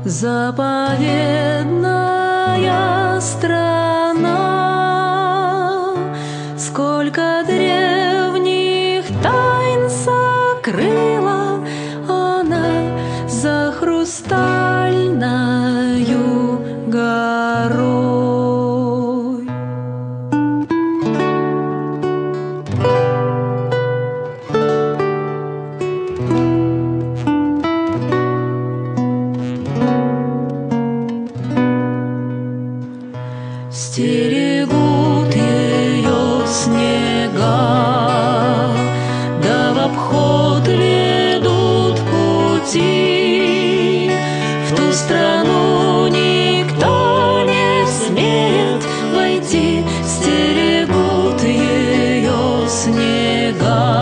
Заповедная страна, сколько древних тайн сокрыла она за хрустальною горой. Стерегут ее снега, да в обход ведут пути. В ту страну никто не смеет войти, стерегут ее снега.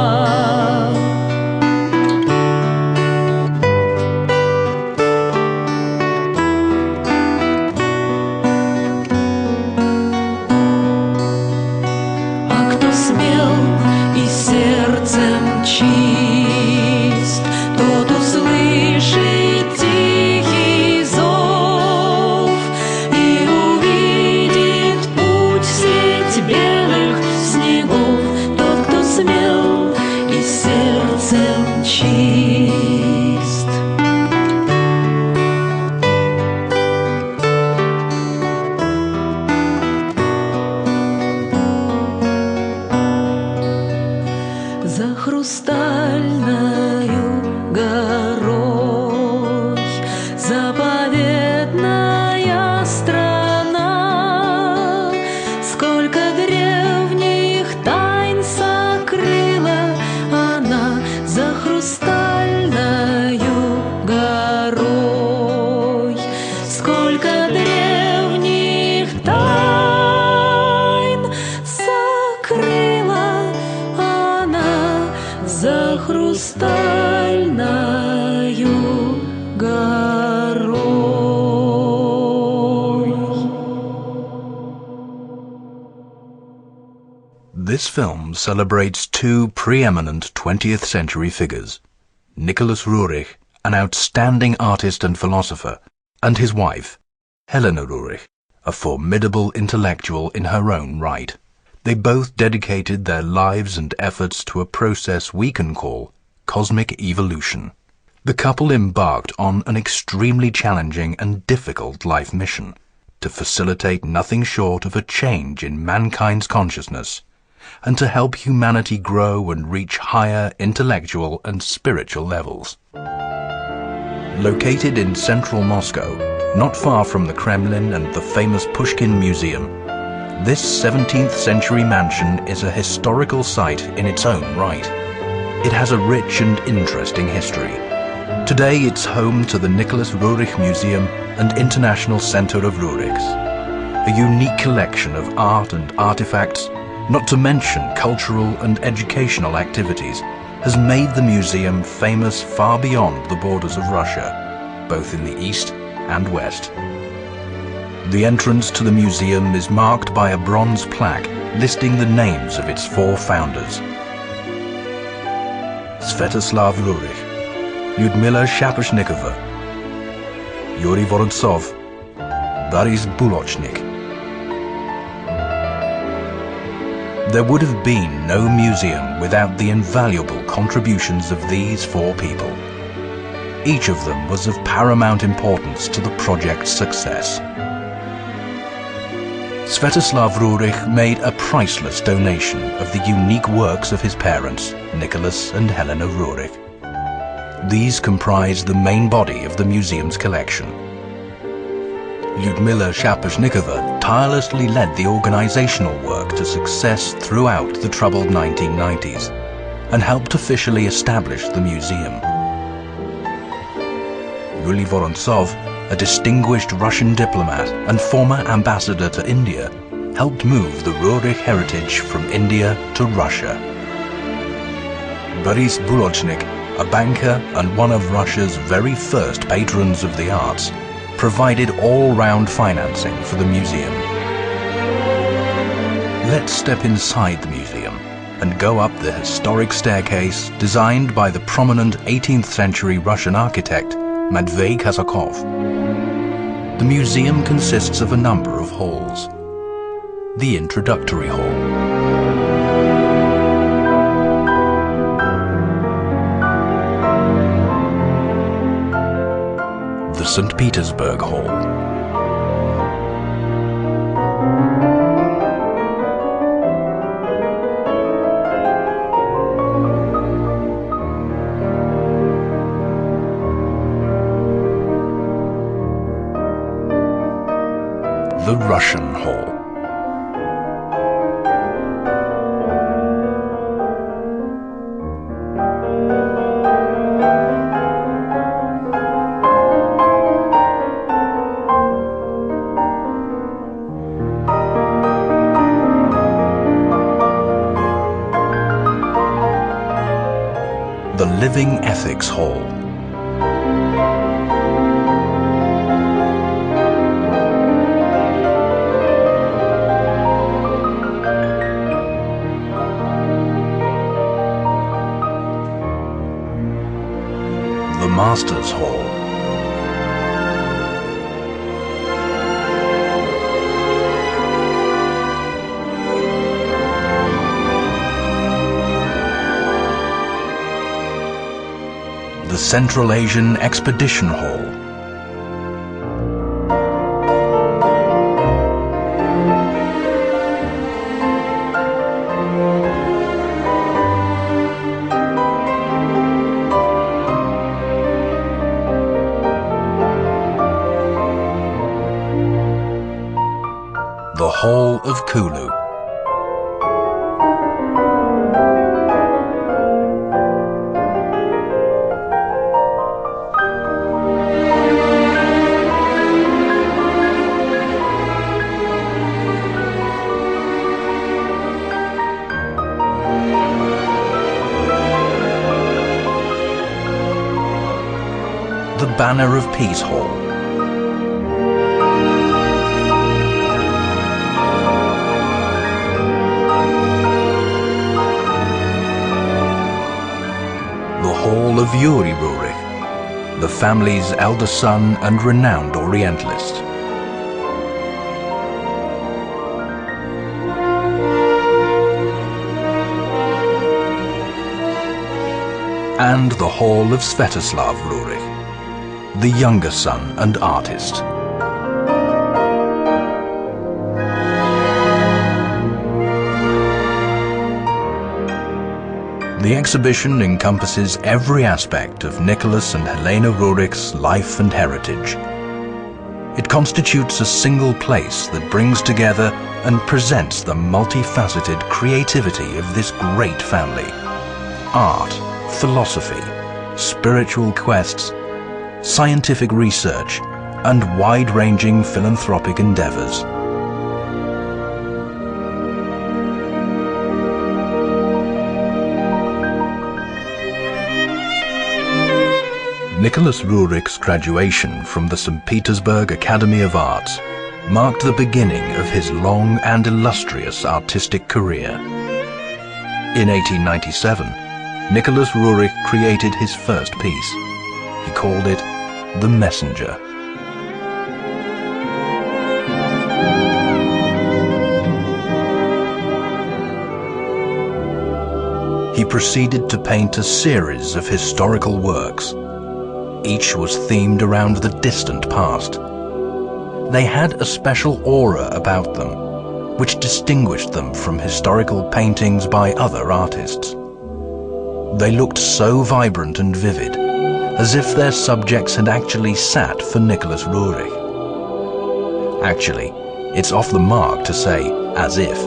Чист, тот услышит тихий зов и увидит путь в сеть белых снегов. Тот, кто смел и сердцем чист. За хрустальною горой заповедная страна, сколько древних тайн сокрыла она за хрустальною горой, сколько древних тайн сокрыла за хрустальною горой. This film celebrates two preeminent 20th century figures, Nicholas Roerich, an outstanding artist and philosopher, and his wife, Helena Roerich, a formidable intellectual in her own right. They both dedicated their lives and efforts to a process we can call cosmic evolution. The couple embarked on an extremely challenging and difficult life mission to facilitate nothing short of a change in mankind's consciousness and to help humanity grow and reach higher intellectual and spiritual levels. Located in central Moscow, not far from the Kremlin and the famous Pushkin Museum, this 17th century mansion is a historical site in its own right. It has a rich and interesting history. Today it's home to the Nicholas Roerich Museum and International Center of Roerichs. A unique collection of art and artifacts, not to mention cultural and educational activities, has made the museum famous far beyond the borders of Russia, both in the east and west. The entrance to the museum is marked by a bronze plaque listing the names of its four founders: Svetoslav Roerich, Ludmila Shaposhnikova, Yuri Vorontsov, Boris Bulochnik. There would have been no museum without the invaluable contributions of these four people. Each of them was of paramount importance to the project's success. Svetoslav Roerich made a priceless donation of the unique works of his parents, Nicholas and Helena Roerich. These comprise the main body of the museum's collection. Ludmila Shaposhnikova tirelessly led the organizational work to success throughout the troubled 1990s and helped officially establish the museum. Yuri Vorontsov, a distinguished Russian diplomat and former ambassador to India, helped move the Roerich heritage from India to Russia. Boris Bulochnik, a banker and one of Russia's very first patrons of the arts, provided all-round financing for the museum. Let's step inside the museum and go up the historic staircase designed by the prominent 18th century Russian architect Matvei Kazakov. The museum consists of a number of halls. The introductory hall, the St. Petersburg Hall, the Russian Hall, the Living Ethics Hall, the Masters Hall, the Central Asian Expedition Hall, the Hall of Kulu, the Banner of Peace Hall, the Hall of Yuri Roerich, the family's eldest son and renowned Orientalist, and the Hall of Svetoslav Roerich, the younger son and artist. The exhibition encompasses every aspect of Nicholas and Helena Roerich's life and heritage. It constitutes a single place that brings together and presents the multifaceted creativity of this great family. Art, philosophy, spiritual quests, scientific research, and wide-ranging philanthropic endeavors. Nicholas Roerich's graduation from the St. Petersburg Academy of Arts marked the beginning of his long and illustrious artistic career. In 1897, Nicholas Roerich created his first piece. He called it The Messenger. He proceeded to paint a series of historical works. Each was themed around the distant past. They had a special aura about them, which distinguished them from historical paintings by other artists. They looked so vibrant and vivid, as if their subjects had actually sat for Nicholas Roerich. Actually, it's off the mark to say "as if,"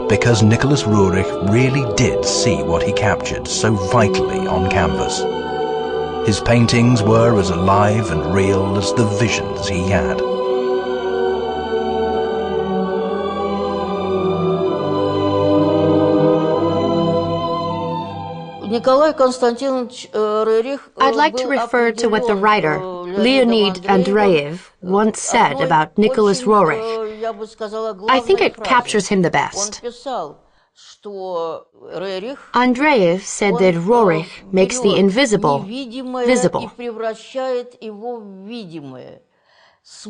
because Nicholas Roerich really did see what he captured so vitally on canvas. His paintings were as alive and real as the visions he had. I'd like to refer to what the writer, Leonid Andreev, once said about Nicholas Roerich. I think it captures him the best. Andreev said that Roerich makes the invisible visible. It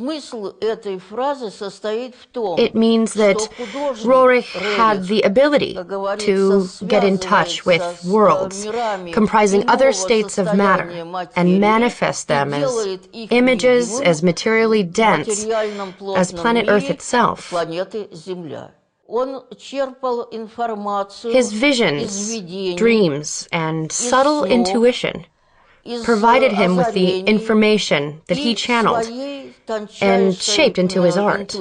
means that Roerich had the ability to get in touch with worlds comprising other states of matter and manifest them as images as materially dense as planet Earth itself. His visions, dreams, and subtle intuition provided him with the information that he channeled and shaped into his art.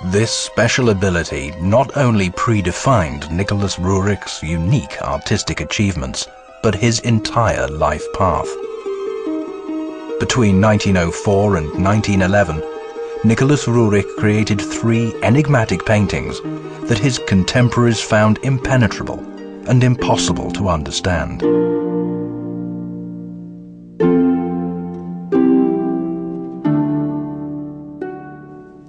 This special ability not only predefined Nicholas Roerich's unique artistic achievements, but his entire life path. Between 1904 and 1911, Nicholas Roerich created 3 enigmatic paintings that his contemporaries found impenetrable and impossible to understand.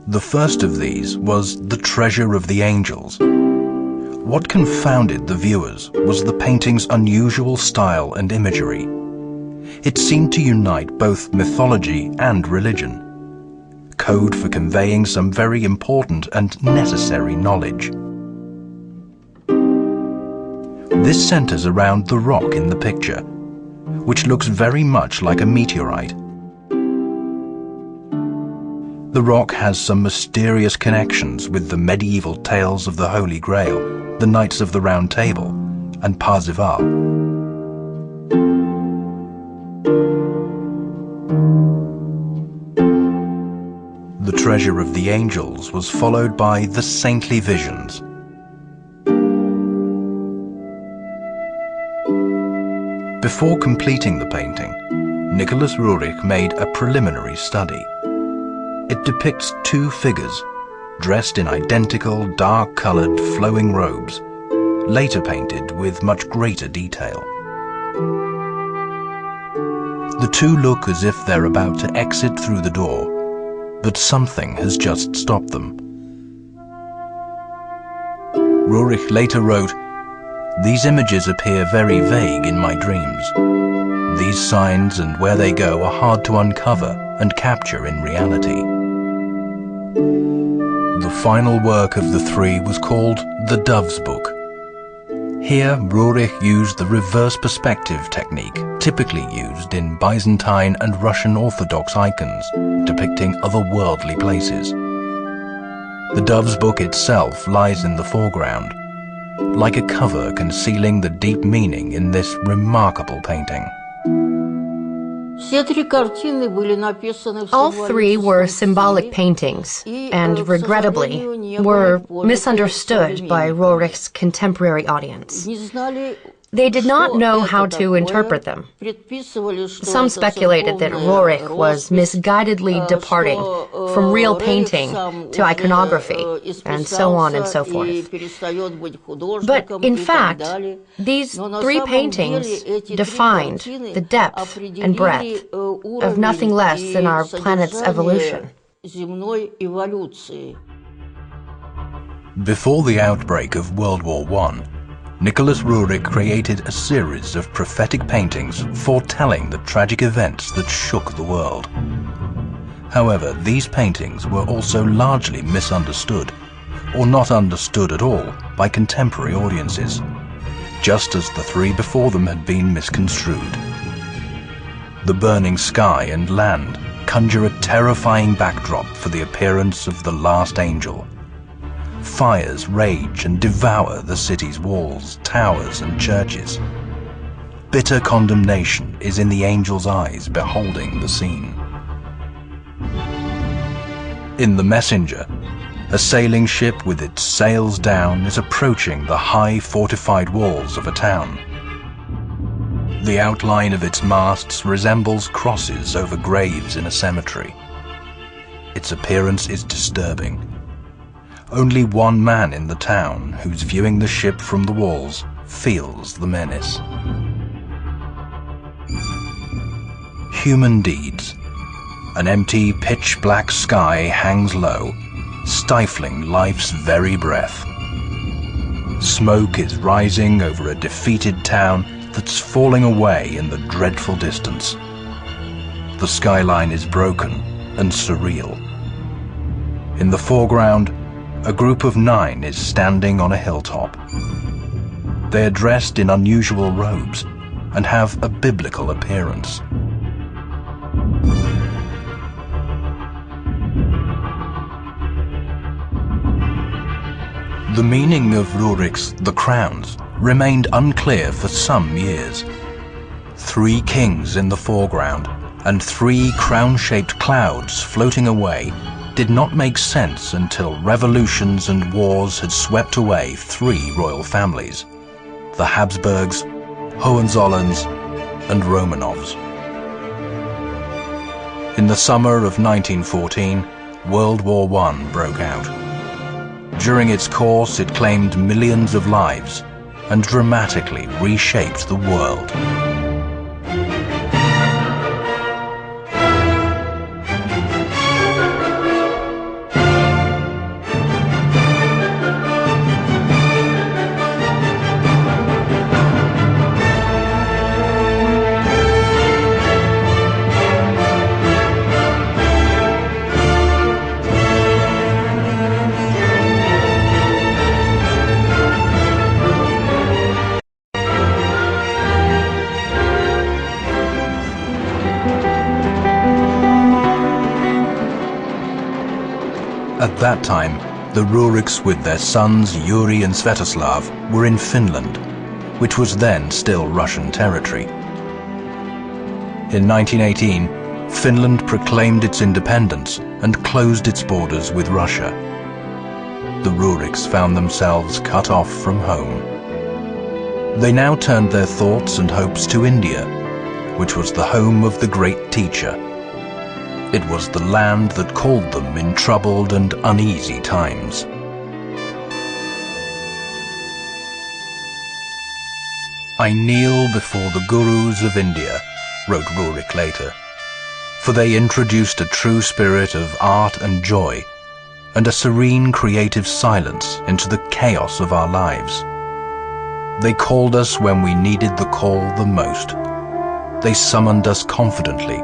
The first of these was The Treasure of the Angels. What confounded the viewers was the painting's unusual style and imagery. It seemed to unite both mythology and religion, code for conveying some very important and necessary knowledge. This centers around the rock in the picture, which looks very much like a meteorite. The rock has some mysterious connections with the medieval tales of the Holy Grail, the Knights of the Round Table, and Parzival. The Treasure of the Angels was followed by The Saintly Visions. Before completing the painting, Nicholas Roerich made a preliminary study. It depicts 2 figures, dressed in identical dark-colored flowing robes, later painted with much greater detail. The 2 look as if they're about to exit through the door, but something has just stopped them. Roerich later wrote, "These images appear very vague in my dreams. These signs and where they go are hard to uncover and capture in reality." The final work of the 3 was called The Dove's Book. Here, Roerich used the reverse perspective technique typically used in Byzantine and Russian Orthodox icons, depicting otherworldly places. The Dove's Book itself lies in the foreground, like a cover concealing the deep meaning in this remarkable painting. All 3 were symbolic paintings, and regrettably, were misunderstood by Roerich's contemporary audience. They did not know how to interpret them. Some speculated that Roerich was misguidedly departing from real painting to iconography, and so on and so forth. But in fact, these 3 paintings defined the depth and breadth of nothing less than our planet's evolution. Before the outbreak of World War I, Nicholas Roerich created a series of prophetic paintings foretelling the tragic events that shook the world. However, these paintings were also largely misunderstood, or not understood at all, by contemporary audiences, just as the 3 before them had been misconstrued. The burning sky and land conjure a terrifying backdrop for the appearance of the last angel. Fires rage and devour the city's walls, towers, and churches. Bitter condemnation is in the angel's eyes beholding the scene. In The Messenger, a sailing ship with its sails down is approaching the high fortified walls of a town. The outline of its masts resembles crosses over graves in a cemetery. Its appearance is disturbing. Only one man in the town, who's viewing the ship from the walls, feels the menace. Human deeds. An empty, pitch-black sky hangs low, stifling life's very breath. smoke is rising over a defeated town that's falling away in the dreadful distance. The skyline is broken and surreal. In the foreground, a group of 9 is standing on a hilltop. They are dressed in unusual robes and have a biblical appearance. The meaning of Roerich's The Crowns remained unclear for some years. 3 kings in the foreground and 3 crown-shaped clouds floating away did not make sense until revolutions and wars had swept away 3 royal families: the Habsburgs, Hohenzollerns, and Romanovs. In the summer of 1914, World War I broke out. During its course, it claimed millions of lives and dramatically reshaped the world. At that time, the Roerichs with their sons Yuri and Svetoslav were in Finland, which was then still Russian territory. In 1918, Finland proclaimed its independence and closed its borders with Russia. The Roerichs found themselves cut off from home. They now turned their thoughts and hopes to India, which was the home of the great teacher. It was the land that called them in troubled and uneasy times. "I kneel before the gurus of India," wrote Roerich later, "for they introduced a true spirit of art and joy, and a serene creative silence into the chaos of our lives. They called us when we needed the call the most. They summoned us confidently,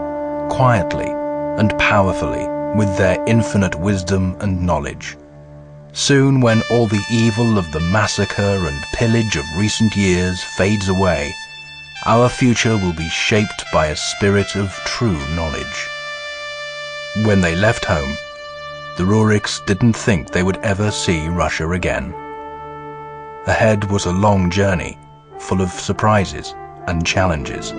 quietly, and powerfully with their infinite wisdom and knowledge. Soon, when all the evil of the massacre and pillage of recent years fades away, our future will be shaped by a spirit of true knowledge." When they left home, the Roerichs didn't think they would ever see Russia again. Ahead was a long journey, full of surprises and challenges.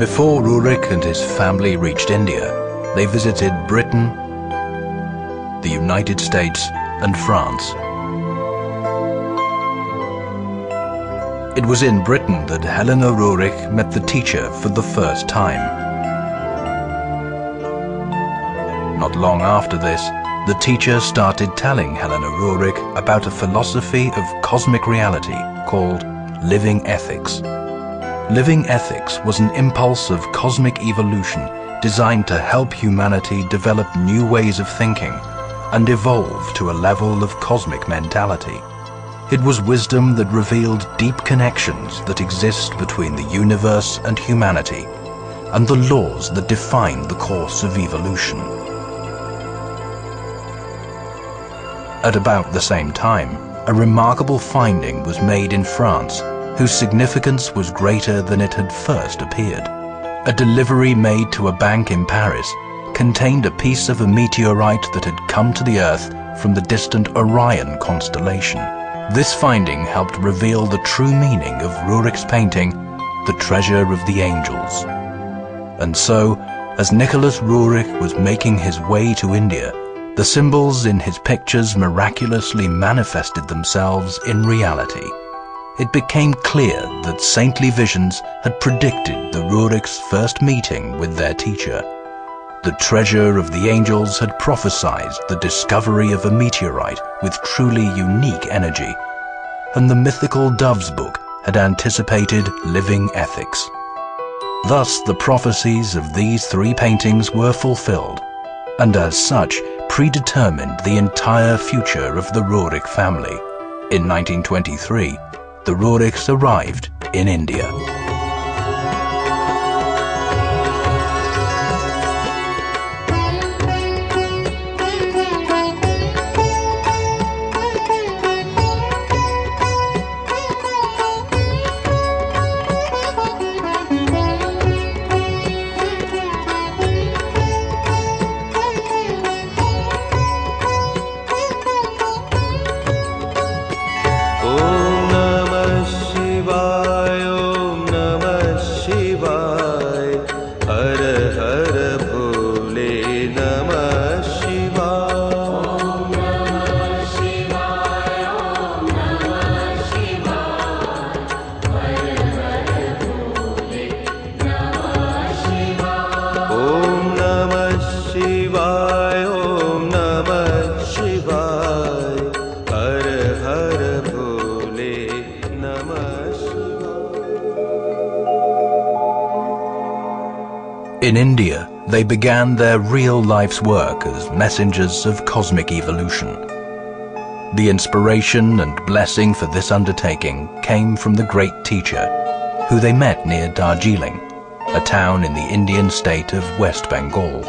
Before Roerich and his family reached India, they visited Britain, the United States, and France. It was in Britain that Helena Roerich met the teacher for the first time. Not long after this, the teacher started telling Helena Roerich about a philosophy of cosmic reality called living ethics. Living ethics was an impulse of cosmic evolution designed to help humanity develop new ways of thinking and evolve to a level of cosmic mentality. It was wisdom that revealed deep connections that exist between the universe and humanity, and the laws that define the course of evolution. At about the same time, a remarkable finding was made in France, whose significance was greater than it had first appeared. A delivery made to a bank in Paris contained a piece of a meteorite that had come to the Earth from the distant Orion constellation. This finding helped reveal the true meaning of Roerich's painting, The Treasure of the Angels. And so, as Nicholas Roerich was making his way to India, the symbols in his pictures miraculously manifested themselves in reality. It became clear that saintly visions had predicted the Roerichs' first meeting with their teacher. The Treasure of the Angels had prophesied the discovery of a meteorite with truly unique energy, and the mythical Dove's Book had anticipated living ethics. Thus, the prophecies of these three paintings were fulfilled, and as such, predetermined the entire future of the Roerich family. In 1923, the Roerichs arrived in India. In India, they began their real life's work as messengers of cosmic evolution. The inspiration and blessing for this undertaking came from the great teacher, who they met near Darjeeling, a town in the Indian state of West Bengal.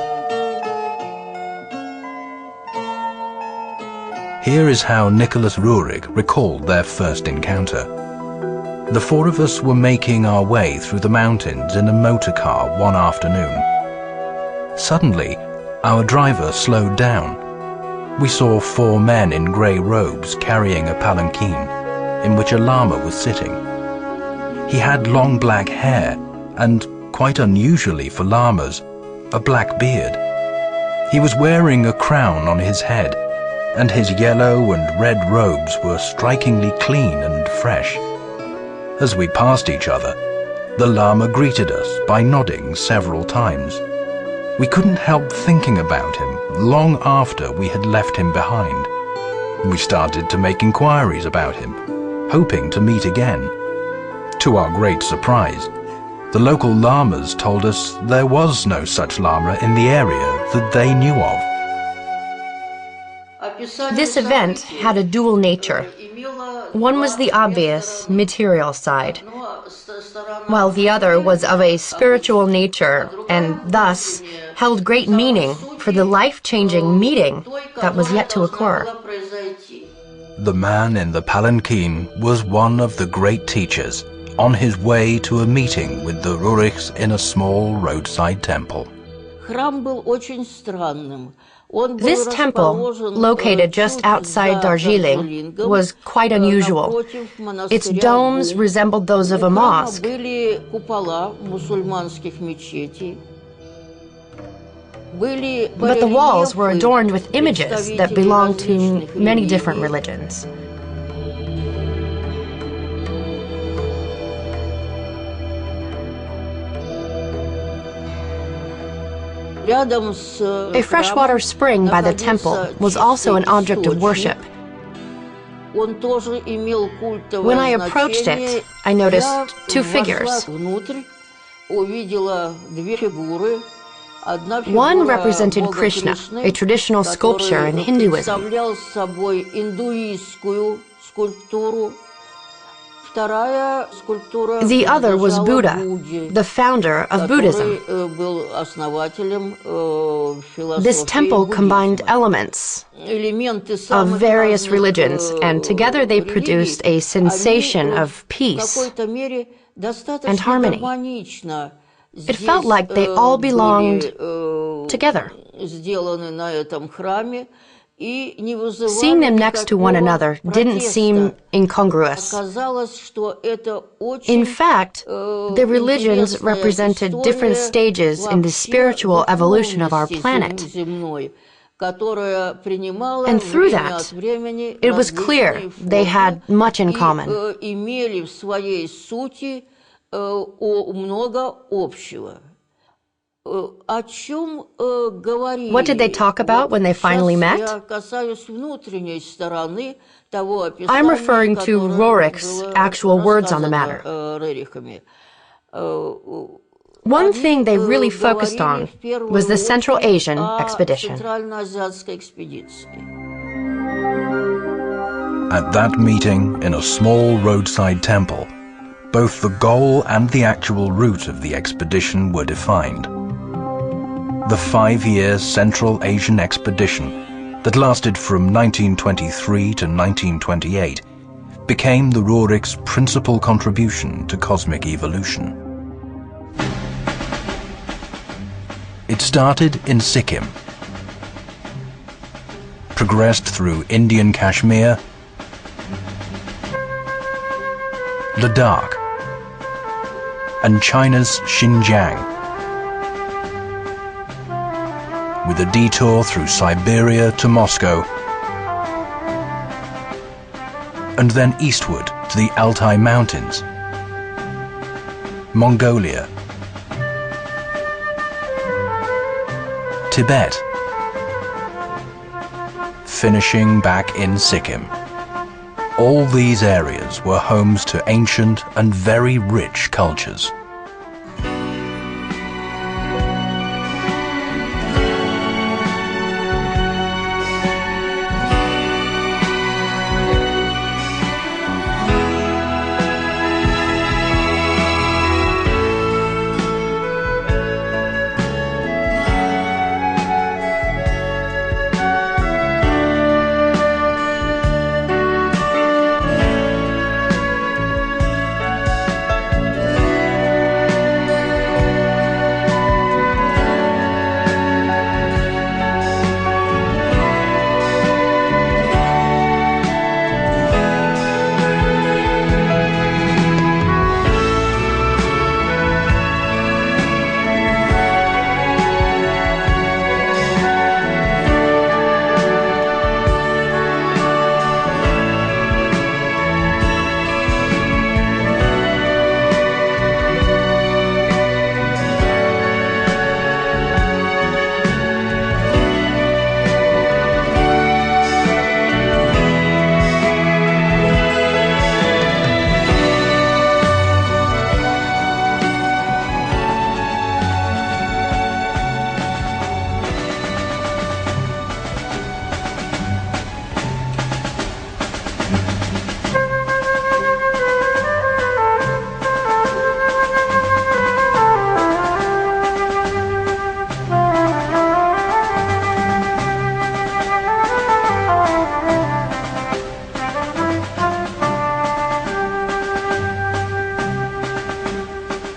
Here is how Nicholas Roerich recalled their first encounter. The four of us were making our way through the mountains in a motor car one afternoon. Suddenly, our driver slowed down. We saw four men in grey robes carrying a palanquin, in which a lama was sitting. He had long black hair and, quite unusually for lamas, a black beard. He was wearing a crown on his head, and his yellow and red robes were strikingly clean and fresh. As we passed each other, the Lama greeted us by nodding several times. We couldn't help thinking about him long after we had left him behind. We started to make inquiries about him, hoping to meet again. To our great surprise, the local lamas told us there was no such lama in the area that they knew of. This event had a dual nature. One was the obvious, material side, while the other was of a spiritual nature and thus held great meaning for the life-changing meeting that was yet to occur. The man in the palanquin was one of the great teachers on his way to a meeting with the Roerichs in a small roadside temple. This temple, located just outside Darjeeling, was quite unusual. Its domes resembled those of a mosque. But the walls were adorned with images that belonged to many different religions. A freshwater spring by the temple was also an object of worship. When I approached it, I noticed two figures. One represented Krishna, a traditional sculpture in Hinduism. The other was Buddha, the founder of Buddhism. This temple combined elements of various religions, and together they produced a sensation of peace and harmony. It felt like they all belonged together. Seeing them next to one another didn't seem incongruous. In fact, the religions represented different stages in the spiritual evolution of our planet. And through that, it was clear they had much in common. What did they talk about when they finally met? I'm referring to Roerich's actual words on the matter. One thing they really focused on was the Central Asian expedition. At that meeting, in a small roadside temple, both the goal and the actual route of the expedition were defined. The 5-year Central Asian expedition that lasted from 1923 to 1928 became the Roerichs' principal contribution to cosmic evolution. It started in Sikkim, progressed through Indian Kashmir, Ladakh, and China's Xinjiang, with a detour through Siberia to Moscow, and then eastward to the Altai Mountains, Mongolia, Tibet, finishing back in Sikkim. All these areas were homes to ancient and very rich cultures.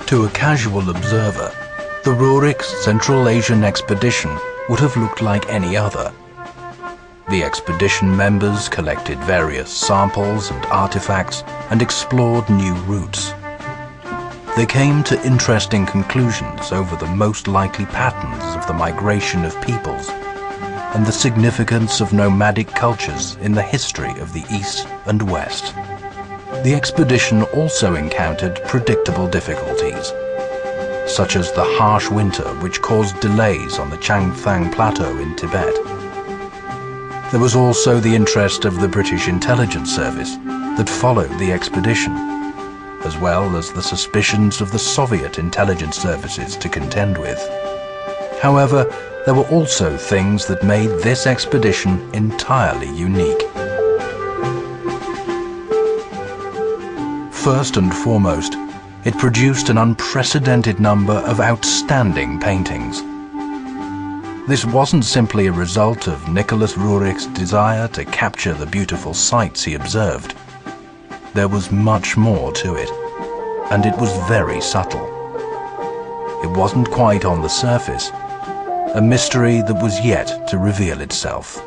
To a casual observer, the Roerichs' Central Asian expedition would have looked like any other. The expedition members collected various samples and artifacts and explored new routes. They came to interesting conclusions over the most likely patterns of the migration of peoples and the significance of nomadic cultures in the history of the East and West. The expedition also encountered predictable difficulties, such as the harsh winter which caused delays on the Changthang Plateau in Tibet. There was also the interest of the British intelligence service that followed the expedition, as well as the suspicions of the Soviet intelligence services to contend with. However, there were also things that made this expedition entirely unique. First and foremost, it produced an unprecedented number of outstanding paintings. This wasn't simply a result of Nicholas Roerich's desire to capture the beautiful sights he observed. There was much more to it, and it was very subtle. It wasn't quite on the surface, a mystery that was yet to reveal itself.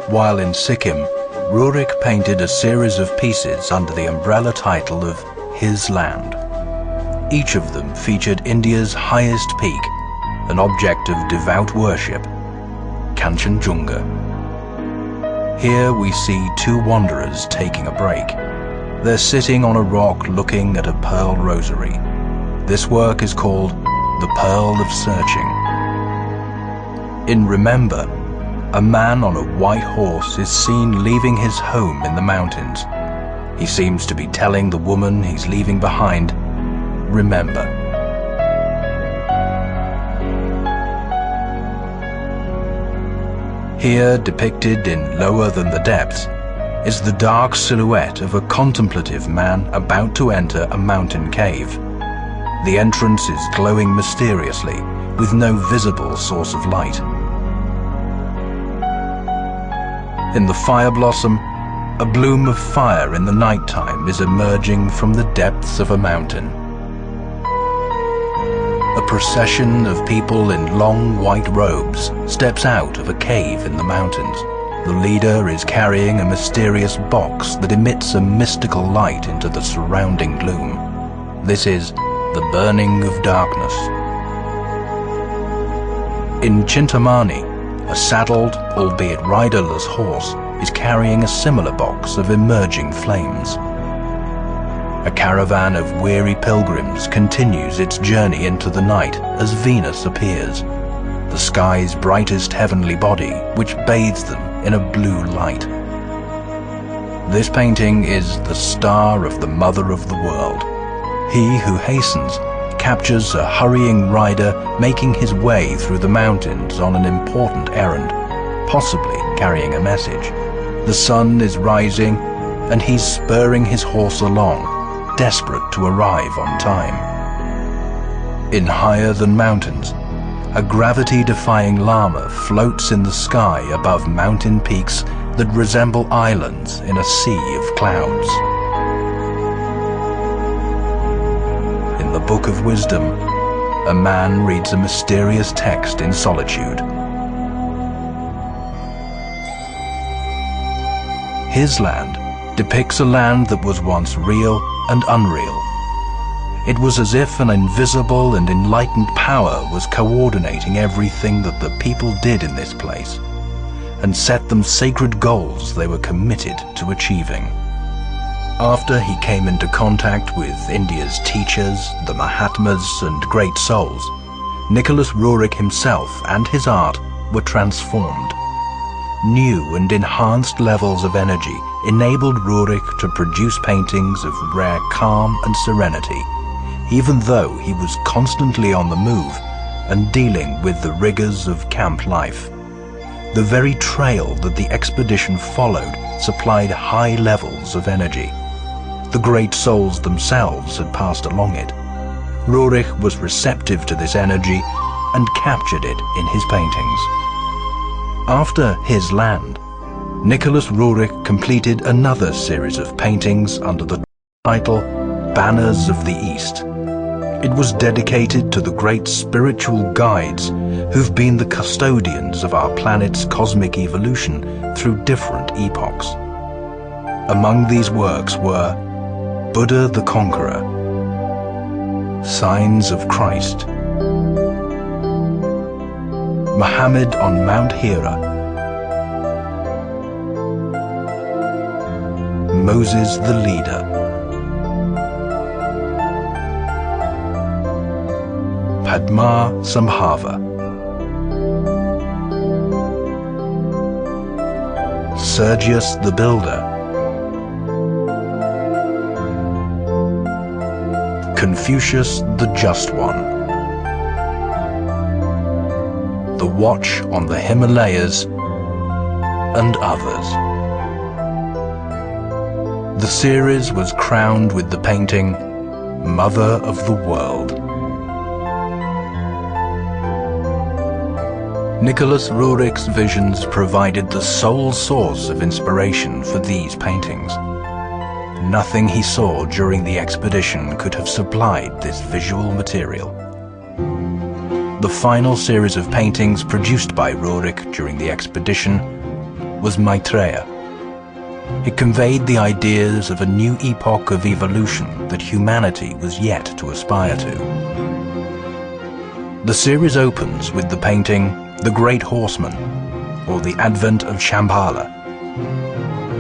While in Sikkim, Roerich painted a series of pieces under the umbrella title of His Land. Each of them featured India's highest peak, an object of devout worship, Kanchenjunga. Here we see two wanderers taking a break. They're sitting on a rock looking at a pearl rosary. This work is called The Pearl of Searching. In Remember, a man on a white horse is seen leaving his home in the mountains. He seems to be telling the woman he's leaving behind, remember. Here, depicted in Lower Than the Depths, is the dark silhouette of a contemplative man about to enter a mountain cave. The entrance is glowing mysteriously, with no visible source of light. In the fire blossom, a bloom of fire in the nighttime is emerging from the depths of a mountain. A procession of people in long white robes steps out of a cave in the mountains. The leader is carrying a mysterious box that emits a mystical light into the surrounding gloom. This is the burning of darkness. In Chintamani, a saddled, albeit riderless horse is carrying a similar box of emerging flames. A caravan of weary pilgrims continues its journey into the night as Venus appears, the sky's brightest heavenly body which bathes them in a blue light. This painting is the star of the Mother of the World. He who hastens captures a hurrying rider making his way through the mountains on an important errand, possibly carrying a message. The sun is rising, and he's spurring his horse along, desperate to arrive on time. In Higher Than Mountains, a gravity-defying llama floats in the sky above mountain peaks that resemble islands in a sea of clouds. In the Book of Wisdom, a man reads a mysterious text in solitude. His Land depicts a land that was once real and unreal. It was as if an invisible and enlightened power was coordinating everything that the people did in this place, and set them sacred goals they were committed to achieving. After he came into contact with India's teachers, the Mahatmas and great souls, Nicholas Roerich himself and his art were transformed. New and enhanced levels of energy enabled Roerich to produce paintings of rare calm and serenity, even though he was constantly on the move and dealing with the rigors of camp life. The very trail that the expedition followed supplied high levels of energy. The great souls themselves had passed along it. Roerich was receptive to this energy and captured it in his paintings. After His Land, Nicholas Roerich completed another series of paintings under the title Banners of the East. It was dedicated to the great spiritual guides who've been the custodians of our planet's cosmic evolution through different epochs. Among these works were Buddha the Conqueror, Signs of Christ, Muhammad on Mount Hira, Moses the Leader, Padma Sambhava, Sergius the Builder, Confucius the Just One, The Watch on the Himalayas, and others. The series was crowned with the painting Mother of the World. Nicholas Roerich's visions provided the sole source of inspiration for these paintings. Nothing he saw during the expedition could have supplied this visual material. The final series of paintings produced by Roerich during the expedition was Maitreya. It conveyed the ideas of a new epoch of evolution that humanity was yet to aspire to. The series opens with the painting The Great Horseman, or the Advent of Shambhala.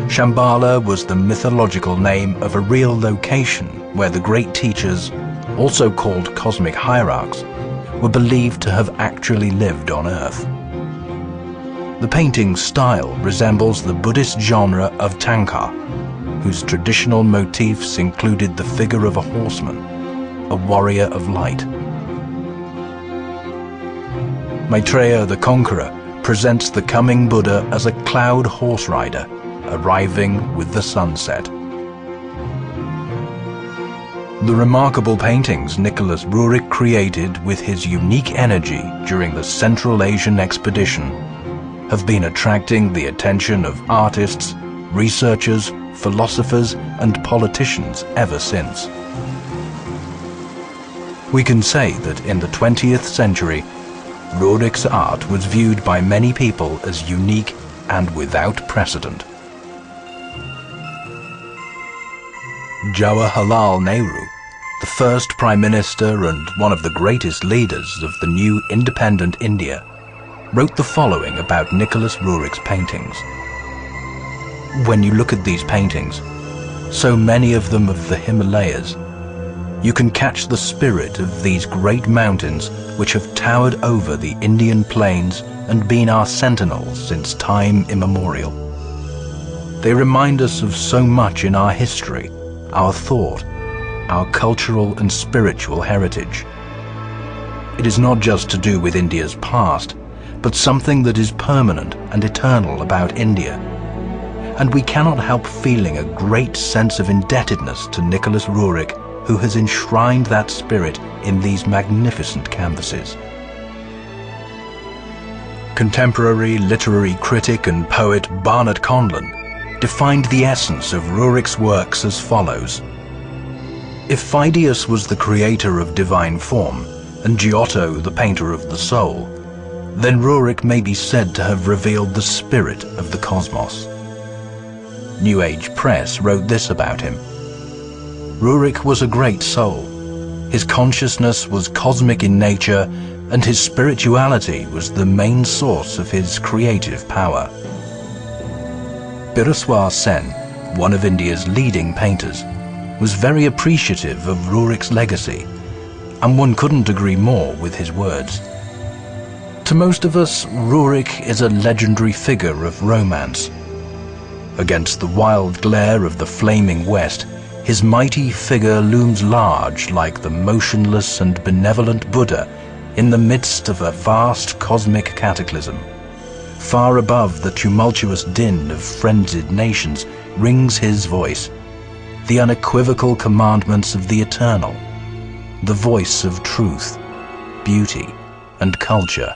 Shambhala was the mythological name of a real location where the great teachers, also called cosmic hierarchs, were believed to have actually lived on Earth. The painting's style resembles the Buddhist genre of Thangka, whose traditional motifs included the figure of a horseman, a warrior of light. Maitreya the Conqueror presents the coming Buddha as a cloud horse rider, arriving with the sunset. The remarkable paintings Nicholas Roerich created with his unique energy during the Central Asian expedition have been attracting the attention of artists, researchers, philosophers, and politicians ever since. We can say that in the 20th century, Roerich's art was viewed by many people as unique and without precedent. Jawaharlal Nehru, the first Prime Minister and one of the greatest leaders of the new independent India, wrote the following about Nicholas Roerich's paintings. When you look at these paintings, so many of them of the Himalayas, you can catch the spirit of these great mountains which have towered over the Indian plains and been our sentinels since time immemorial. They remind us of so much in our history, our thought, our cultural and spiritual heritage. It is not just to do with India's past, but something that is permanent and eternal about India. And we cannot help feeling a great sense of indebtedness to Nicholas Roerich, who has enshrined that spirit in these magnificent canvases. Contemporary literary critic and poet Barnett Conlon defined the essence of Roerich's works as follows. If Phidias was the creator of divine form, and Giotto the painter of the soul, then Roerich may be said to have revealed the spirit of the cosmos. New Age Press wrote this about him. Roerich was a great soul. His consciousness was cosmic in nature, and his spirituality was the main source of his creative power. Biraswar Sen, one of India's leading painters, was very appreciative of Roerich's legacy, and one couldn't agree more with his words. To most of us, Roerich is a legendary figure of romance. Against the wild glare of the flaming west, his mighty figure looms large like the motionless and benevolent Buddha in the midst of a vast cosmic cataclysm. Far above the tumultuous din of frenzied nations rings his voice, the unequivocal commandments of the eternal, the voice of truth, beauty, and culture.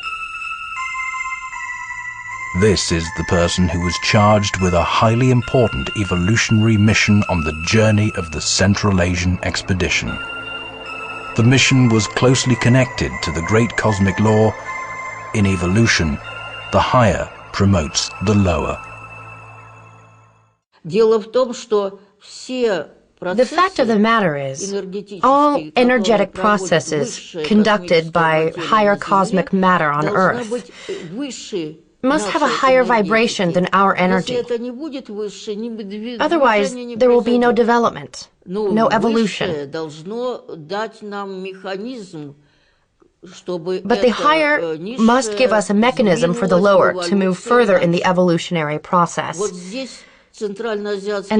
This is the person who was charged with a highly important evolutionary mission on the journey of the Central Asian expedition. The mission was closely connected to the great cosmic law. In evolution, the higher promotes the lower. The fact of the matter is, all energetic processes conducted by higher cosmic matter on Earth must have a higher vibration than our energy. Otherwise, there will be no development, no evolution. But the higher must give us a mechanism for the lower to move further in the evolutionary process. And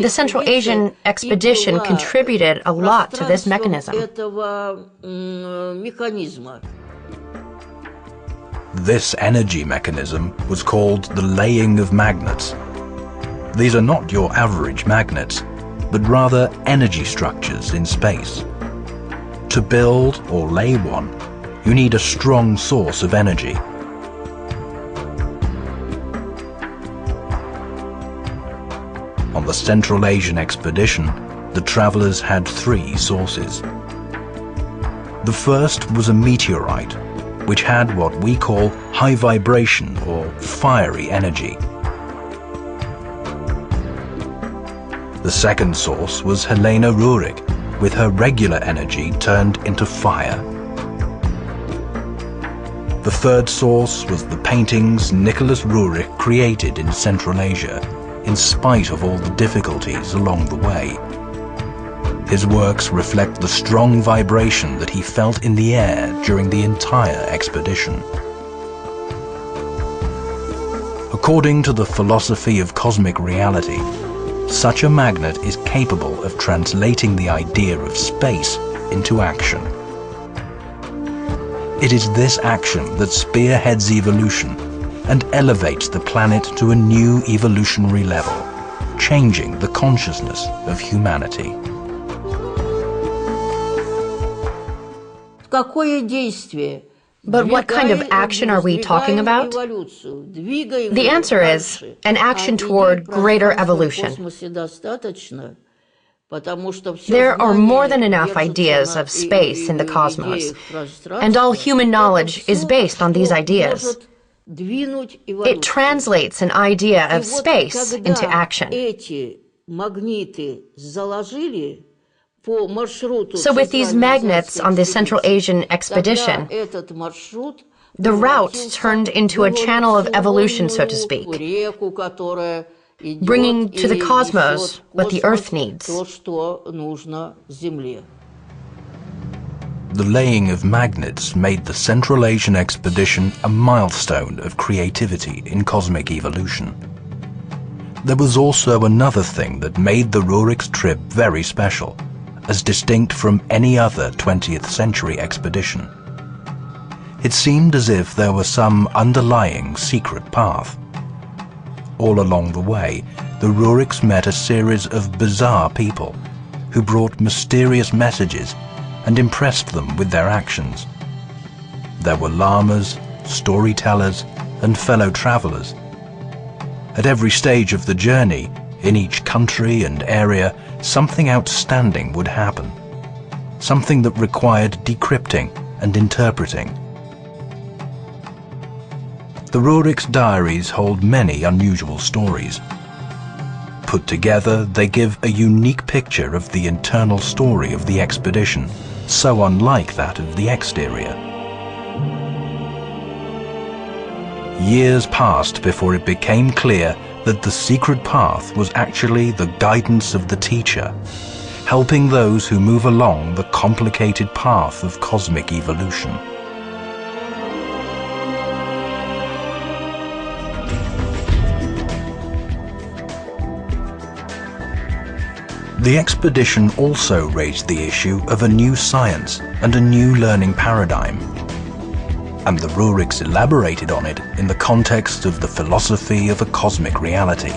the Central Asian expedition contributed a lot to this mechanism. This energy mechanism was called the laying of magnets. These are not your average magnets, but rather energy structures in space. To build or lay one, you need a strong source of energy. On the Central Asian expedition, the travelers had three sources. The first was a meteorite, which had what we call high vibration or fiery energy. The second source was Helena Roerich, with her regular energy turned into fire. The third source was the paintings Nicholas Roerich created in Central Asia, in spite of all the difficulties along the way. His works reflect the strong vibration that he felt in the air during the entire expedition. According to the philosophy of cosmic reality, such a magnet is capable of translating the idea of space into action. It is this action that spearheads evolution and elevates the planet to a new evolutionary level, changing the consciousness of humanity. But what kind of action are we talking about? The answer is an action toward greater evolution. There are more than enough ideas of space in the cosmos, and all human knowledge is based on these ideas. It translates an idea of space into action. So with these magnets on the Central Asian expedition, the route turned into a channel of evolution, so to speak, bringing to the cosmos what the Earth needs. The laying of magnets made the Central Asian expedition a milestone of creativity in cosmic evolution. There was also another thing that made the Roerichs' trip very special, as distinct from any other 20th century expedition. It seemed as if there was some underlying secret path. All along the way, the Roerichs met a series of bizarre people who brought mysterious messages and impressed them with their actions. There were lamas, storytellers, and fellow travelers. At every stage of the journey, in each country and area, something outstanding would happen. Something that required decrypting and interpreting. The Roerichs' diaries hold many unusual stories. Put together, they give a unique picture of the internal story of the expedition, so unlike that of the exterior. Years passed before it became clear that the secret path was actually the guidance of the teacher, helping those who move along the complicated path of cosmic evolution. The expedition also raised the issue of a new science and a new learning paradigm. And the Roerichs elaborated on it in the context of the philosophy of a cosmic reality.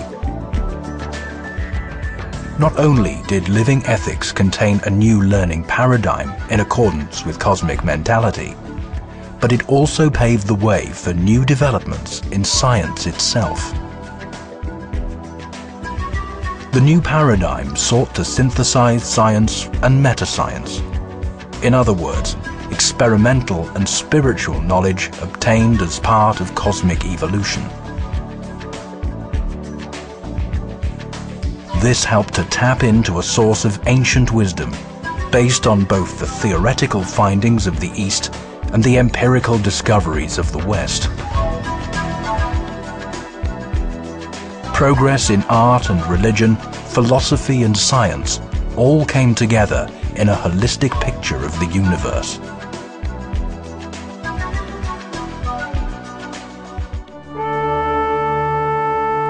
Not only did living ethics contain a new learning paradigm in accordance with cosmic mentality, but it also paved the way for new developments in science itself. The new paradigm sought to synthesize science and meta-science. In other words, experimental and spiritual knowledge obtained as part of cosmic evolution. This helped to tap into a source of ancient wisdom based on both the theoretical findings of the East and the empirical discoveries of the West. Progress in art and religion, philosophy and science all came together in a holistic picture of the universe.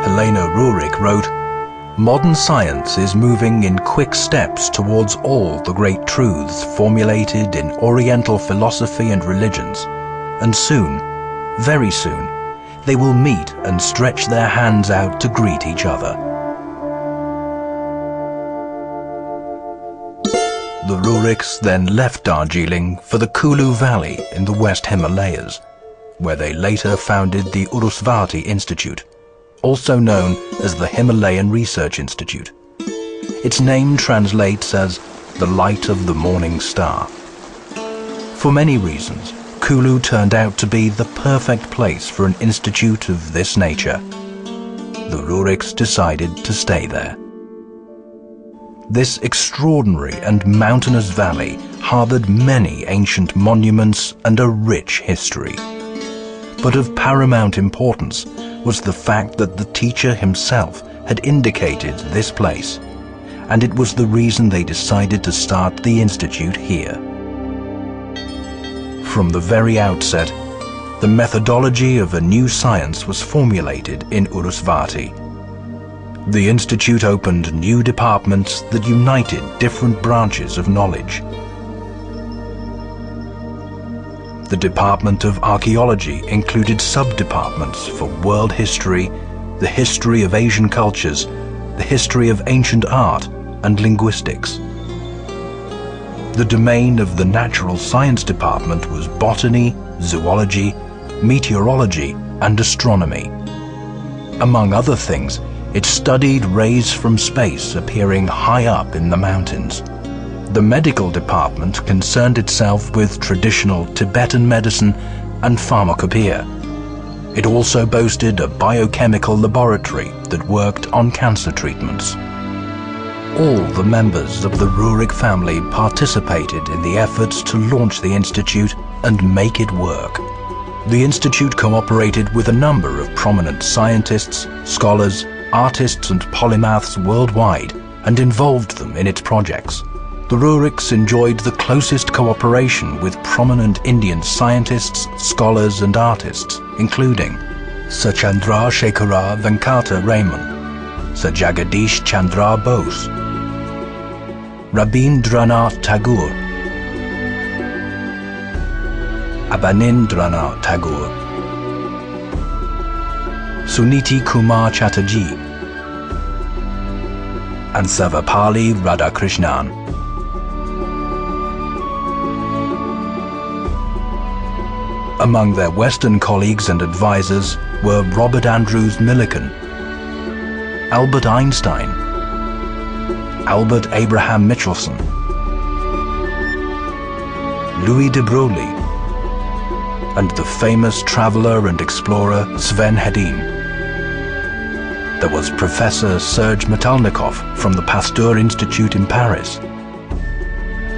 Helena Roerich wrote, "Modern science is moving in quick steps towards all the great truths formulated in Oriental philosophy and religions, and soon, very soon, they will meet and stretch their hands out to greet each other." The Roerichs then left Darjeeling for the Kulu Valley in the West Himalayas, where they later founded the Urusvati Institute, also known as the Himalayan Research Institute. Its name translates as the light of the morning star. For many reasons, Kulu turned out to be the perfect place for an institute of this nature. The Roerichs decided to stay there. This extraordinary and mountainous valley harbored many ancient monuments and a rich history. But of paramount importance was the fact that the teacher himself had indicated this place, and it was the reason they decided to start the institute here. From the very outset, the methodology of a new science was formulated in Urusvati. The institute opened new departments that united different branches of knowledge. The Department of Archaeology included sub-departments for world history, the history of Asian cultures, the history of ancient art, and linguistics. The domain of the Natural Science Department was botany, zoology, meteorology, and astronomy. Among other things, it studied rays from space appearing high up in the mountains. The medical department concerned itself with traditional Tibetan medicine and pharmacopoeia. It also boasted a biochemical laboratory that worked on cancer treatments. All the members of the Roerich family participated in the efforts to launch the institute and make it work. The institute cooperated with a number of prominent scientists, scholars, artists and polymaths worldwide and involved them in its projects. The Roerichs enjoyed the closest cooperation with prominent Indian scientists, scholars and artists, including Sir Chandra Shekhara Venkata Raman, Sir Jagadish Chandra Bose, Rabindranath Tagore, Abanindranath Tagore, Suniti Kumar Chatterjee, and Sarvepalli Radhakrishnan. Among their Western colleagues and advisors were Robert Andrews Millikan, Albert Einstein, Albert Abraham Michelson, Louis de Broglie, and the famous traveler and explorer Sven Hedin. There was Professor Serge Metalnikov from the Pasteur Institute in Paris.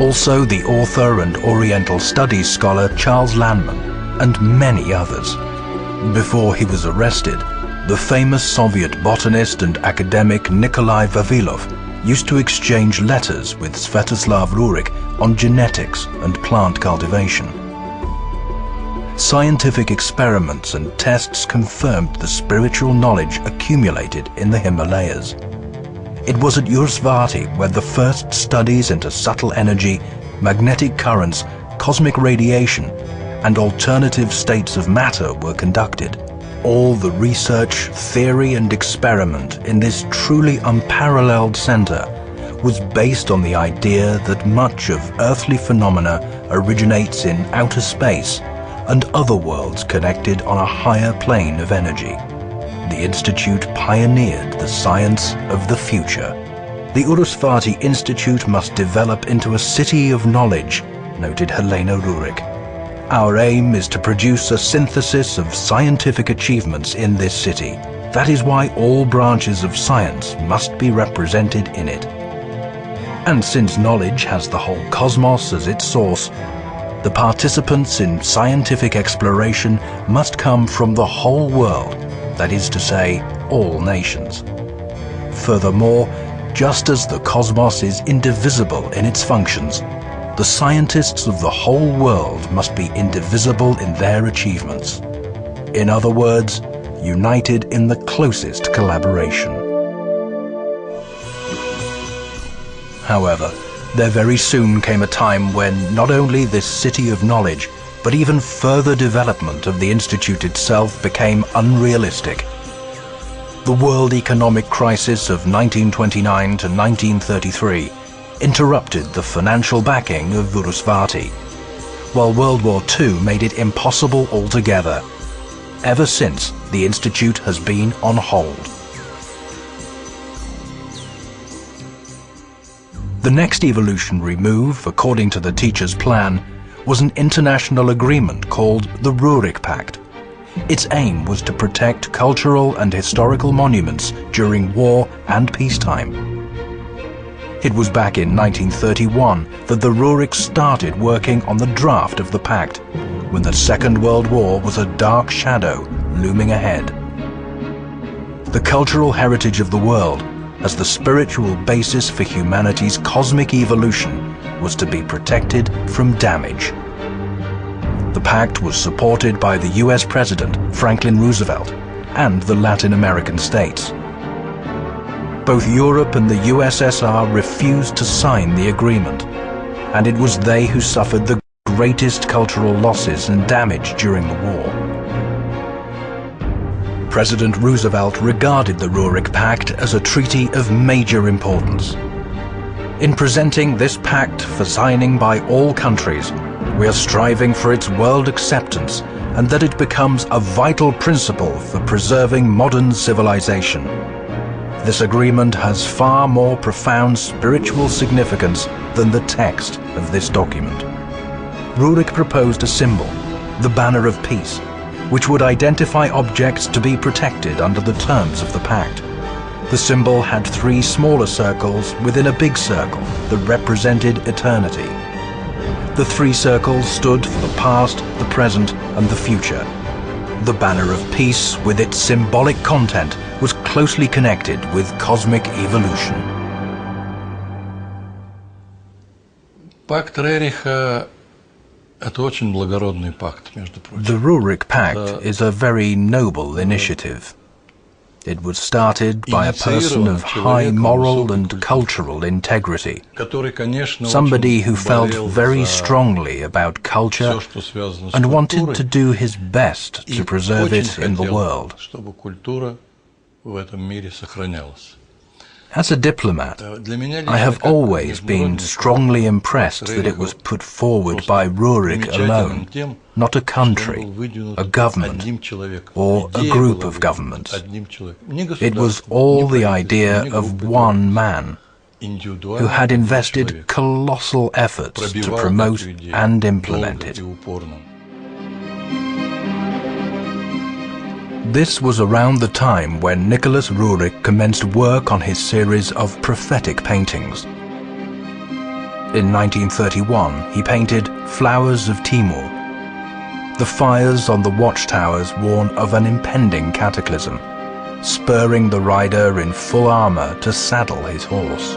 Also the author and Oriental Studies scholar Charles Lanman, and many others. Before he was arrested, the famous Soviet botanist and academic Nikolai Vavilov used to exchange letters with Svetoslav Roerich on genetics and plant cultivation. Scientific experiments and tests confirmed the spiritual knowledge accumulated in the Himalayas. It was at Urusvati where the first studies into subtle energy, magnetic currents, cosmic radiation, and alternative states of matter were conducted. All the research, theory, and experiment in this truly unparalleled center was based on the idea that much of earthly phenomena originates in outer space and other worlds connected on a higher plane of energy. The Institute pioneered the science of the future. The Urusvati Institute must develop into a city of knowledge, noted Helena Roerich. Our aim is to produce a synthesis of scientific achievements in this city. That is why all branches of science must be represented in it. And since knowledge has the whole cosmos as its source, the participants in scientific exploration must come from the whole world, that is to say, all nations. Furthermore, just as the cosmos is indivisible in its functions, the scientists of the whole world must be indivisible in their achievements. In other words, united in the closest collaboration. However, there very soon came a time when not only this city of knowledge, but even further development of the Institute itself became unrealistic. The world economic crisis of 1929 to 1933 interrupted the financial backing of Urusvati, while World War II made it impossible altogether. Ever since, the Institute has been on hold. The next evolutionary move, according to the teacher's plan, was an international agreement called the Roerich Pact. Its aim was to protect cultural and historical monuments during war and peacetime. It was back in 1931 that the Roerichs started working on the draft of the pact, when the Second World War was a dark shadow looming ahead. The cultural heritage of the world, as the spiritual basis for humanity's cosmic evolution, was to be protected from damage. The pact was supported by the US President Franklin Roosevelt and the Latin American states. Both Europe and the USSR refused to sign the agreement, and it was they who suffered the greatest cultural losses and damage during the war. President Roosevelt regarded the Roerich Pact as a treaty of major importance. In presenting this pact for signing by all countries, we are striving for its world acceptance and that it becomes a vital principle for preserving modern civilization. This agreement has far more profound spiritual significance than the text of this document. Roerich proposed a symbol, the banner of peace, which would identify objects to be protected under the terms of the pact. The symbol had 3 smaller circles within a big circle that represented eternity. The 3 circles stood for the past, the present, and the future. The banner of peace, with its symbolic content, was closely connected with cosmic evolution. Пакт Рериха – это очень благородный пакт, между прочим. The Roerich Pact is a very noble initiative. It was started by a person of high moral and cultural integrity, somebody who felt very strongly about culture and wanted to do his best to preserve it in the world. As a diplomat, I have always been strongly impressed that it was put forward by Roerich alone, not a country, a government, or a group of governments. It was all the idea of one man, who had invested colossal efforts to promote and implement it. This was around the time when Nicholas Roerich commenced work on his series of prophetic paintings. In 1931, he painted Flowers of Timur. The fires on the watchtowers warn of an impending cataclysm, spurring the rider in full armor to saddle his horse.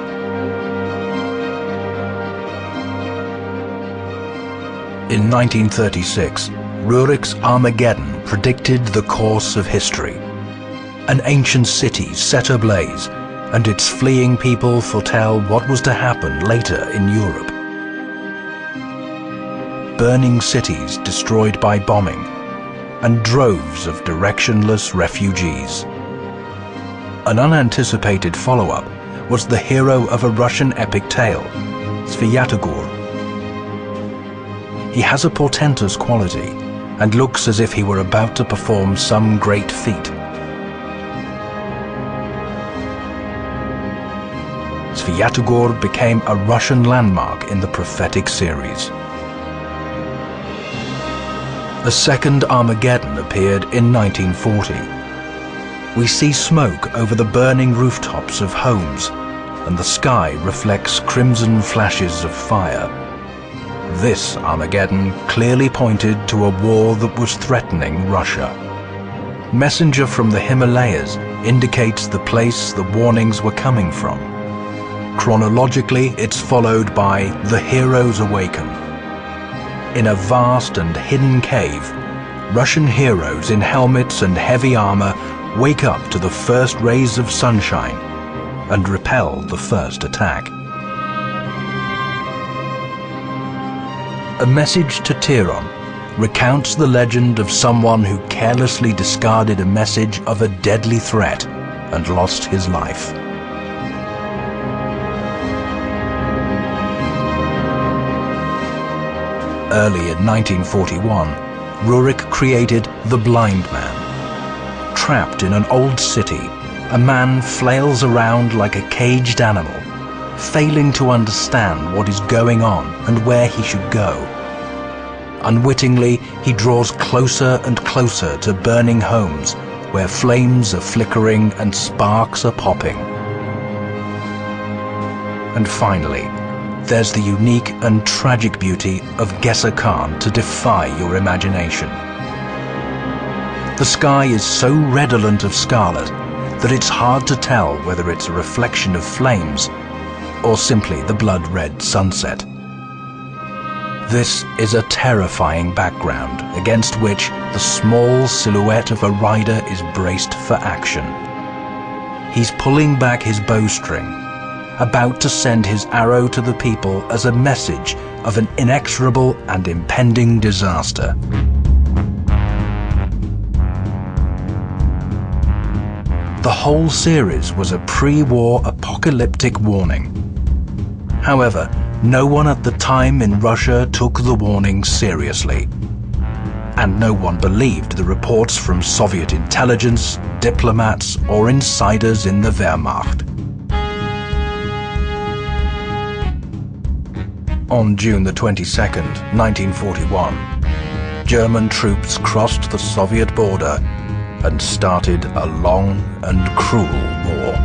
In 1936, Roerich's Armageddon predicted the course of history. An ancient city set ablaze, and its fleeing people foretell what was to happen later in Europe. Burning cities destroyed by bombing, and droves of directionless refugees. An unanticipated follow-up was the hero of a Russian epic tale, Svyatogor. He has a portentous quality, and looks as if he were about to perform some great feat. Svyatogor became a Russian landmark in the Prophetic series. A second Armageddon appeared in 1940. We see smoke over the burning rooftops of homes, and the sky reflects crimson flashes of fire. This Armageddon clearly pointed to a war that was threatening Russia. Messenger from the Himalayas indicates the place the warnings were coming from. Chronologically, it's followed by The Heroes Awaken. In a vast and hidden cave, Russian heroes in helmets and heavy armor wake up to the first rays of sunshine and repel the first attack. A Message to Tehran recounts the legend of someone who carelessly discarded a message of a deadly threat and lost his life. Early in 1941, Roerich created The Blind Man. Trapped in an old city, a man flails around like a caged animal, failing to understand what is going on and where he should go. Unwittingly, he draws closer and closer to burning homes where flames are flickering and sparks are popping. And finally, there's the unique and tragic beauty of Gesa Khan to defy your imagination. The sky is so redolent of scarlet that it's hard to tell whether it's a reflection of flames or simply the blood-red sunset. This is a terrifying background against which the small silhouette of a rider is braced for action. He's pulling back his bowstring, about to send his arrow to the people as a message of an inexorable and impending disaster. The whole series was a pre-war apocalyptic warning. However, no one at the time in Russia took the warning seriously, and no one believed the reports from Soviet intelligence, diplomats, or insiders in the Wehrmacht. On June the 22nd, 1941, German troops crossed the Soviet border and started a long and cruel war.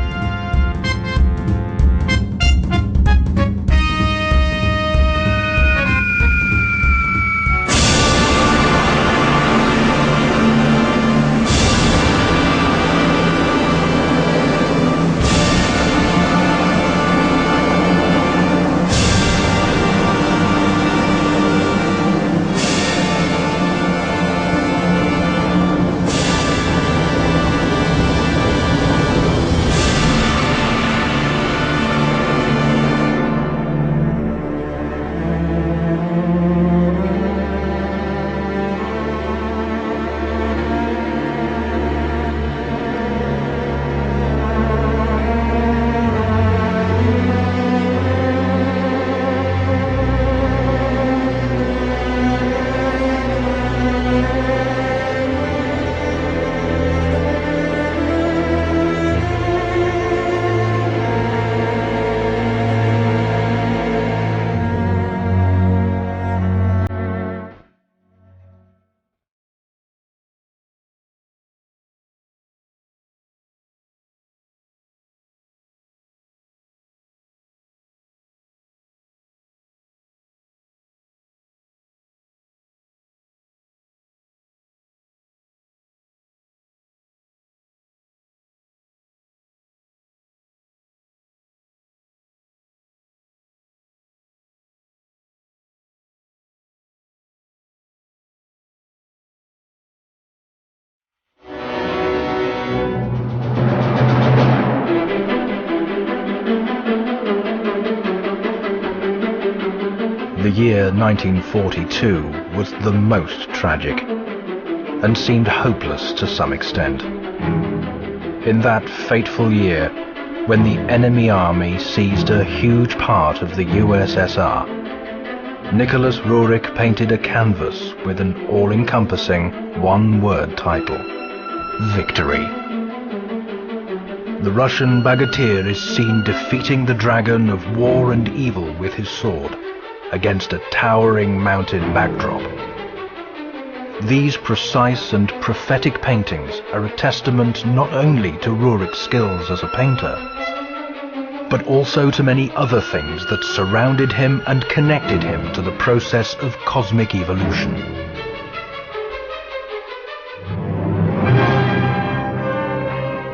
The year 1942 was the most tragic, and seemed hopeless to some extent. In that fateful year, when the enemy army seized a huge part of the USSR, Nicholas Roerich painted a canvas with an all-encompassing one-word title: Victory. The Russian bagatir is seen defeating the dragon of war and evil with his sword against a towering mountain backdrop. These precise and prophetic paintings are a testament not only to Roerich's skills as a painter, but also to many other things that surrounded him and connected him to the process of cosmic evolution.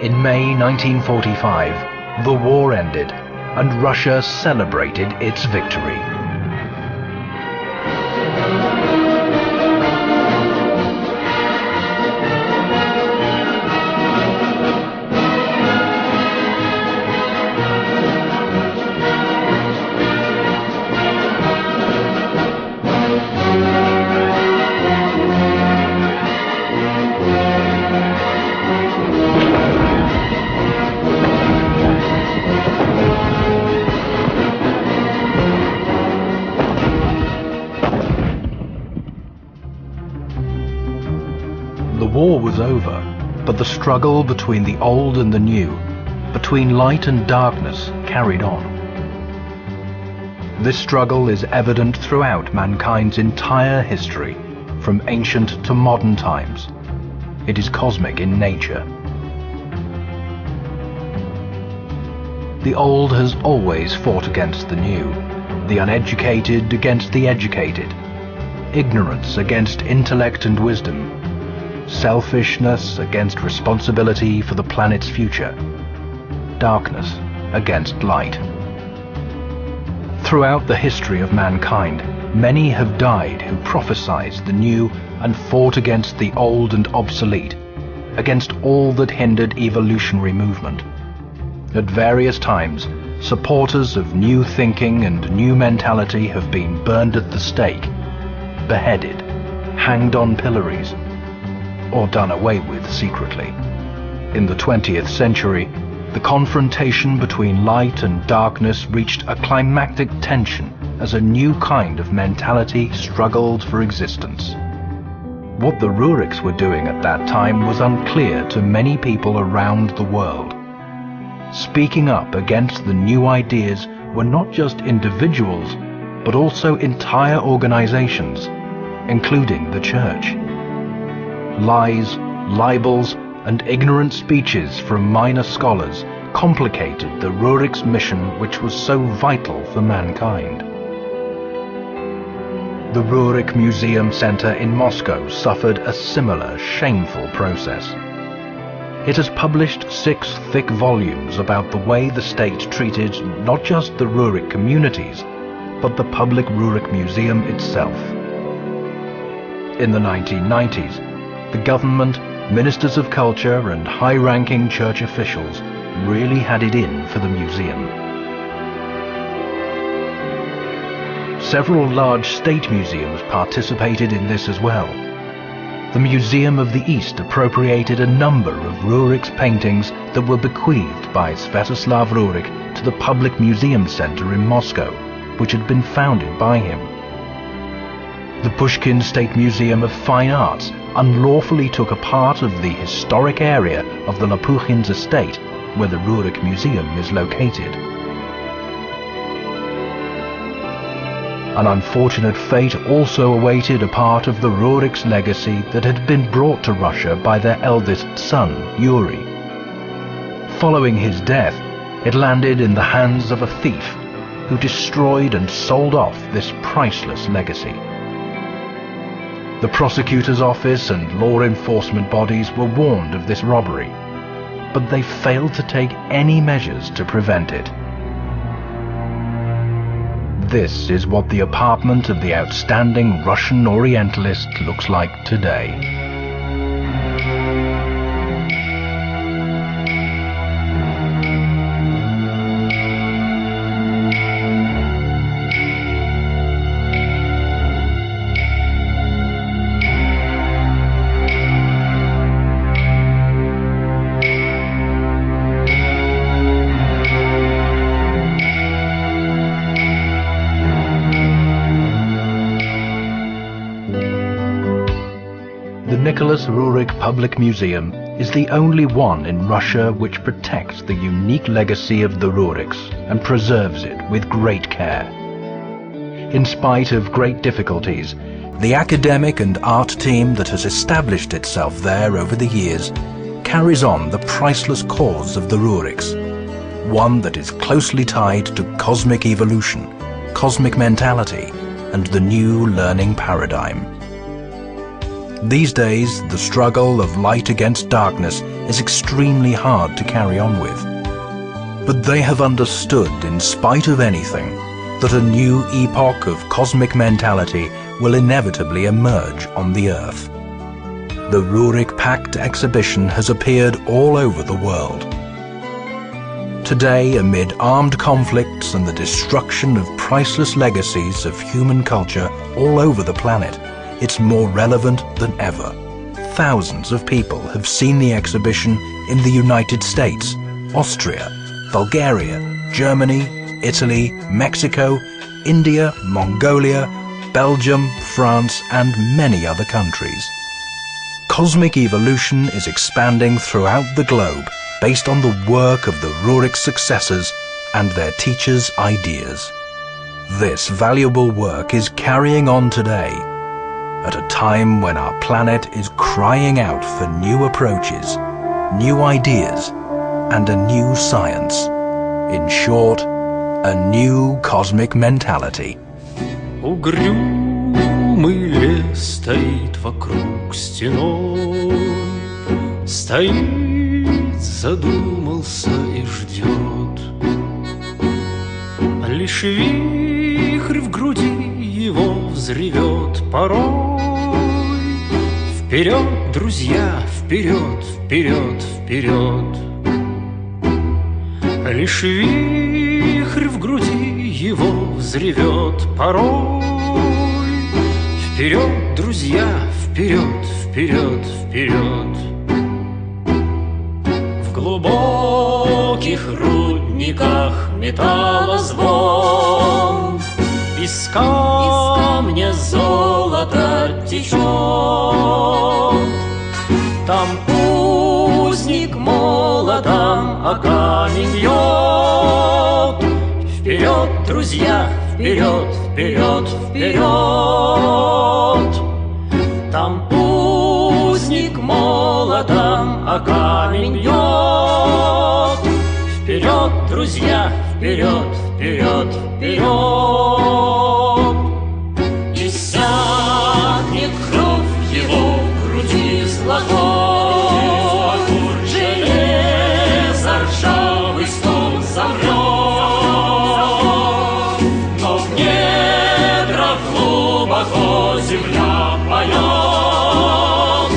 In May 1945, the war ended and Russia celebrated its victory. The war was over, but the struggle between the old and the new, between light and darkness, carried on. This struggle is evident throughout mankind's entire history, from ancient to modern times. It is cosmic in nature. the old has always fought against the new, the uneducated against the educated, ignorance against intellect and wisdom, selfishness against responsibility for the planet's future, darkness against light. Throughout the history of mankind, many have died who prophesied the new and fought against the old and obsolete, against all that hindered evolutionary movement. At various times, supporters of new thinking and new mentality have been burned at the stake, beheaded, hanged on pillories, or done away with secretly. In the 20th century, the confrontation between light and darkness reached a climactic tension as a new kind of mentality struggled for existence. What the Roerichs were doing at that time was unclear to many people around the world. Speaking up against the new ideas were not just individuals, but also entire organizations, including the church. Lies, libels, and ignorant speeches from minor scholars complicated the Roerichs' mission, which was so vital for mankind. The Roerich Museum Center in Moscow suffered a similar shameful process. It has published 6 thick volumes about the way the state treated not just the Roerich communities, but the public Roerich Museum itself. In the 1990s, the government, ministers of culture, and high-ranking church officials really had it in for the museum. Several large state museums participated in this as well. The Museum of the East appropriated a number of Roerich's paintings that were bequeathed by Sviatoslav Roerich to the Public Museum Center in Moscow, which had been founded by him. The Pushkin State Museum of Fine Arts unlawfully took a part of the historic area of the Lopukhins estate, where the Roerich Museum is located. An unfortunate fate also awaited a part of the Roerich's legacy that had been brought to Russia by their eldest son, Yuri. Following his death, it landed in the hands of a thief who destroyed and sold off this priceless legacy. The prosecutor's office and law enforcement bodies were warned of this robbery, but they failed to take any measures to prevent it. This is what the apartment of the outstanding Russian Orientalist looks like today. The Nicholas Roerich Public Museum is the only one in Russia which protects the unique legacy of the Roerichs and preserves it with great care. In spite of great difficulties, the academic and art team that has established itself there over the years carries on the priceless cause of the Roerichs, one that is closely tied to cosmic evolution, cosmic mentality, and the new learning paradigm. These days, the struggle of light against darkness is extremely hard to carry on with. But they have understood, in spite of anything, that a new epoch of cosmic mentality will inevitably emerge on the Earth. The Roerich Pact exhibition has appeared all over the world. Today, amid armed conflicts and the destruction of priceless legacies of human culture all over the planet, it's more relevant than ever. Thousands of people have seen the exhibition in the United States, Austria, Bulgaria, Germany, Italy, Mexico, India, Mongolia, Belgium, France, and many other countries. Cosmic evolution is expanding throughout the globe based on the work of the Roerich successors and their teachers' ideas. This valuable work is carrying on today, at a time when our planet is crying out for new approaches, new ideas, and a new science, In short, a new cosmic mentality. Угрюмый лес стоит вокруг стеной, стоит, задумался и ждет. Лишь вихрь в груди его взревет порой. Вперед, друзья, вперед, вперед, вперед. Лишь вихрь в груди его взревет порой. Вперед, друзья, вперед, вперед, вперед. В глубоких рудниках металлозвон, из камня золото течет. Там узник молотом о камень бьет. Вперед, друзья, вперед, вперед, вперед. Там узник молотом о камень бьет. Вперед, друзья, вперед, вперед, вперед. Иссякнет кровь его в груди золотой, железо ржавый стол замрет. Но в недрах глубоко земля поет.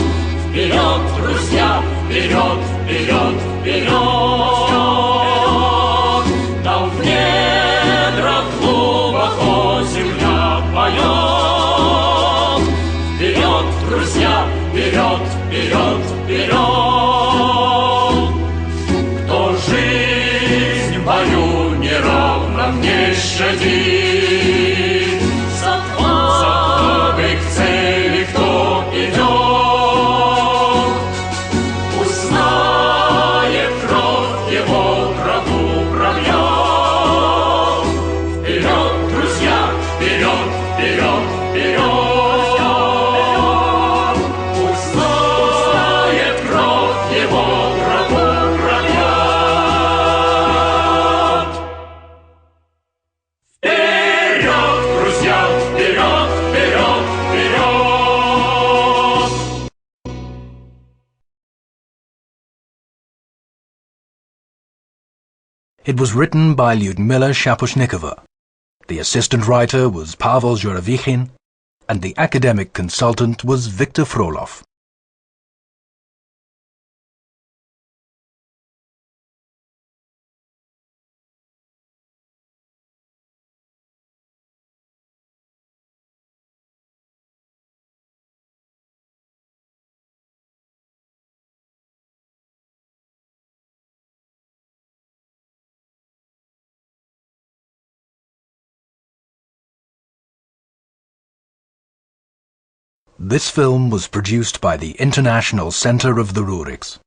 Вперед, друзья, вперед, вперед, вперед. Там в недрах глубоко земля поет. Вперед, друзья, вперед, вперед, вперед. Кто жизнь в бою неровном не щадит, с отвагой к цели кто идет, узнает кровь его врагу пробьет. Вперед, друзья, вперед, вперед, вперед. Узнает кровь его врагу пробьет. Вперед, друзья, вперед, вперед, вперед. It was written by Ludmila Shaposhnikova. The assistant writer was Pavel Zhuravichin, and the academic consultant was Viktor Frolov. This film was produced by the International Center of the Roerichs.